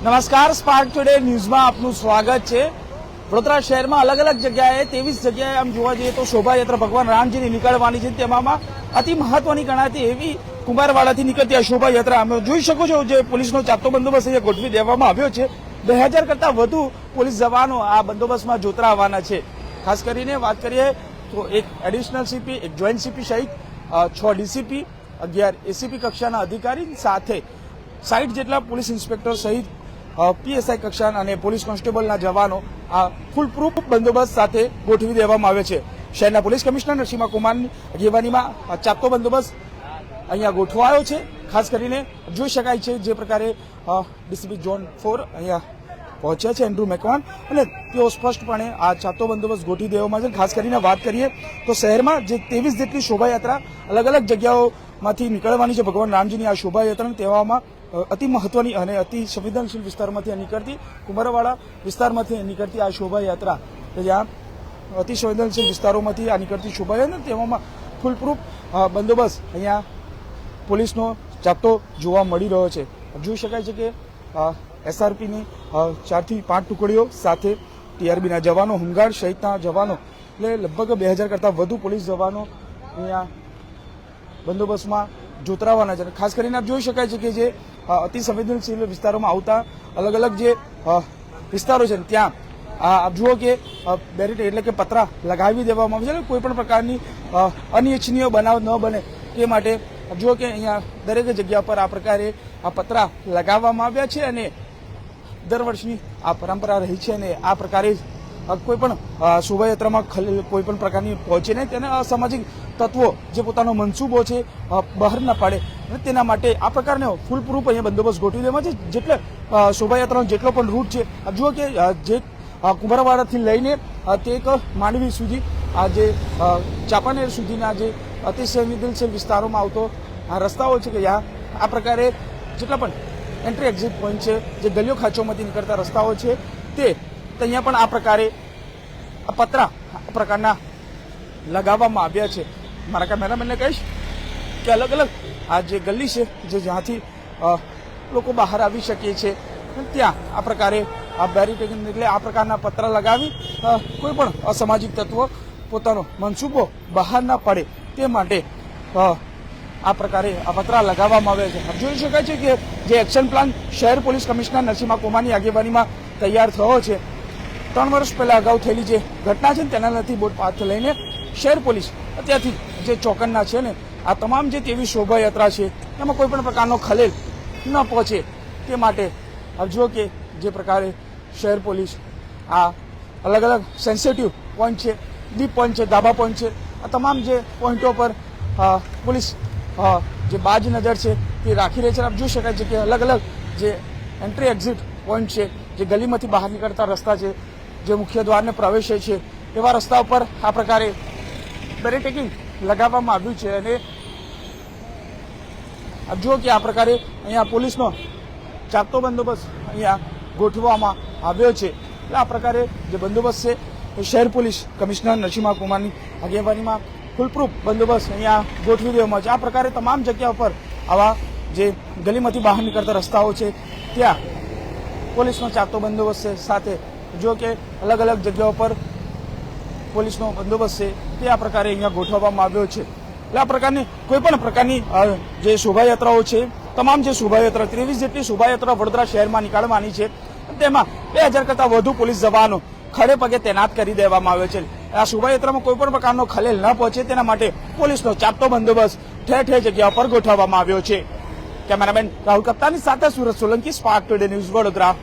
નમસ્કાર, spark today ન્યૂઝમાં આપનું સ્વાગત છે। વડોદરા શહેરમાં અલગ અલગ જગ્યાએ 23 જગ્યાએ આમ જોવા જઈએ તો શોભાયાત્રા ભગવાન રામજીની નીકળવાની છે। તેમાં અતિ મહત્વની ગણાતી એવી કુંભારવાડાથી નીકળતી આ શોભાયાત્રા અમે જોઈ શકો છો જે પોલીસનો ચાપતો બંદોબસ્ત અહીંયા ગોઠવી દેવામાં આવ્યો છે। 2000 કરતા વધુ પોલીસ જવાનો આ બંદોબસ્તમાં જોતરાવાના છે। ખાસ કરીને વાત કરીએ તો એક એડિશનલ સીપી, એક જોઈન્ટ સીપી સહિત 6 ડીસીપી, 11 એસીપી કક્ષાના અધિકારી સાથે 60 જેટલા પોલીસ ઇન્સ્પેક્ટર સહિત પીએસઆઈ કક્ષાના અને પોલીસ કોન્સ્ટેબલના જવાનો આ ફૂલ પ્રૂફ બંદોબસ્ત સાથે ગોઠવી દેવામાં આવ્યો છે। શહેરના પોલીસ કમિશનર નરસિંહ કુમારની આગેવાનીમાં ચાપતો બંદોબસ્ત અહીંયા ગોઠવાયો છે। ખાસ કરીને જોઈ શકાય છે જે પ્રકારે ડીસીપી ઝોન 4 અહીંયા પહોંચ્યા છે એન્ડ્રુ મેકવાન, અને તેઓ સ્પષ્ટપણે આ ચાપતો બંદોબસ્ત ગોઠવી દેવામાં છે। ખાસ કરીને વાત કરીએ તો શહેરમાં જે 23 જેટલી શોભાયાત્રા અલગ અલગ જગ્યાઓમાંથી નીકળવાની છે ભગવાન રામજીની આ શોભાયાત્રા, તેવામાં અતિ મહત્વની અને અતિ સંવેદનશીલ વિસ્તારમાંથી નીકળતી કુંભારવાડા વિસ્તારમાંથી નીકળતી આ શોભાયાત્રા, જ્યાં અતિ સંવેદનશીલ વિસ્તારોમાંથી આ નીકળતી શોભાયાત્રા, તેમાં ફૂલ પ્રૂફ બંદોબસ્ત અહીંયા પોલીસનો ચાપતો જોવા મળી રહ્યો છે। જોઈ શકાય છે કે એસઆરપીની 4 થી 5 ટુકડીઓ સાથે ટીઆરબીના જવાનો, હોમગાર્ડ સહિતના જવાનો, એટલે લગભગ 2000 કરતા વધુ પોલીસ જવાનો અહીંયા બંદોબસ્તમાં જોતરાવાના છે। ખાસ કરીને આપ જોઈ શકાય છે કે જે અતિ સંવેદનશીલ વિસ્તારોમાં આવતા અલગ અલગ જે વિસ્તારો છે ત્યાં આપ જુઓ કે બેરીકેડ એટલે કે પતરા લગાવી દેવામાં આવે છે, કોઈ પણ પ્રકારની અનિચ્છનીય બનાવ ન બને તે માટે આપ જુઓ કે અહીંયા દરેક જગ્યા પર આ પ્રકારે આ પતરા લગાવવામાં આવ્યા છે અને દર વર્ષની આ પરંપરા રહી છે અને આ પ્રકારે કોઈ પણ શોભાયાત્રામાં કોઈ પણ પ્રકારની પહોંચે નહીં, તેને અસામાજિક તત્વો જે પોતાનો મનસૂબો છે બહાર ના પાડે, અને તેના માટે આ પ્રકારનો ફૂલ પ્રૂફ અહીંયા બંદોબસ્ત ગોઠવી દેવામાં છે। જેટલે શોભાયાત્રાનો જેટલો પણ રૂટ છે આપ જુઓ કે જે કુંભારવાડાથી લઈને તે એક માંડવી સુધી આ જે ચાંપાનેર સુધીના જે અતિ સંવેદનશીલ વિસ્તારોમાં આવતો આ રસ્તાઓ છે કે જ્યાં આ પ્રકારે જેટલા પણ એન્ટ્રી એક્ઝિટ પોઈન્ટ છે, જે ગલીઓ ખાંચોમાંથી નીકળતા રસ્તાઓ છે, તે અહીંયા પણ આ પ્રકારે પતરા આ પ્રકારના લગાવવામાં આવ્યા છે। મારા કેમેરામેનને કહીશ કે અલગ અલગ આ જે ગલી છે જે જ્યાંથી લોકો બહાર આવી શકે છે ત્યાં આ પ્રકારે આ બેરીકેડિંગ એટલે આ પ્રકારના પતરા લગાવી કોઈ પણ અસામાજિક તત્વો પોતાનો મનસૂબો બહાર ના પડે તે માટે આ પ્રકારે આ પતરા લગાવવામાં આવ્યા છે। જોઈ શકાય છે કે જે એક્શન પ્લાન શહેર પોલીસ કમિશનર નરસિંહ કુમારની આગેવાનીમાં તૈયાર થયો છે। 3 વર્ષ પહેલા અગાઉ થયેલી જે ઘટના છે તેના નથી બોટપાથ લઈને શહેર પોલીસ અત્યારથી જે ચોકન્ના છે ને આ તમામ જે તેવી શોભાયાત્રા છે એમાં કોઈ પણ પ્રકારનો ખલેલ ન પહોંચે તે માટે આપ જુઓ કે જે પ્રકારે શહેર પોલીસ આ અલગ અલગ સેન્સિટિવ પોઈન્ટ છે, ડીપ પોઈન્ટ છે, ધાબા પોઈન્ટ છે, આ તમામ જે પોઈન્ટો પર પોલીસ જે બાજ નજર છે તે રાખી રહી છે। આપ જોઈ શકાય છે કે અલગ અલગ જે એન્ટ્રી એક્ઝિટ પોઈન્ટ છે, જે ગલીમાંથી બહાર નીકળતા રસ્તા છે, જે મુખ્ય દ્વારને પ્રવેશે છે, એવા રસ્તા ઉપર આ પ્રકારે બેરીકેડિંગ લગાવવામાં આવ્યું છે અને આપ જુઓ કે આ પ્રકારે અહીંયા પોલીસનો ચાપતો બંદોબસ્ત અહીંયા ગોઠવવામાં આવ્યો છે। એટલે આ પ્રકારે જે બંદોબસ્ત છે એ શહેર પોલીસ કમિશનર નરસિંહ કુમારની આગેવાનીમાં ફૂલપ્રૂફ બંદોબસ્ત અહીંયા ગોઠવી દેવામાં છે। આ પ્રકારે તમામ જગ્યા પર આવા જે ગલીમાંથી બહાર નીકળતા રસ્તાઓ છે ત્યાં પોલીસનો ચાપતો બંદોબસ્ત છે, સાથે જો કે અલગ અલગ જગ્યાઓ પર પોલીસનો બંદોબસ્ત છે તે આ પ્રકારે અહીંયા ગોઠવવામાં આવ્યો છે। એટલે આ પ્રકારની કોઈ પણ પ્રકારની જે શોભાયાત્રાઓ છે, તમામ જે શોભાયાત્રા 23 જેટલી શોભાયાત્રા વડોદરા શહેરમાં નીકળવાની છે, તેમાં 2000 કરતા વધુ પોલીસ જવાનો ખડે પગે તૈનાત કરી દેવામાં આવ્યો છે। આ શોભાયાત્રામાં કોઈ પણ પ્રકારનો ખલેલ ન પહોંચે તેના માટે પોલીસનો ચાપતો બંદોબસ્ત ઠેર ઠેર જગ્યા પર ગોઠવવામાં આવ્યો છે। કેમેરામેન રાહુલ કપ્તાની સાથે Surat Solanki, spark today news, Vadodara.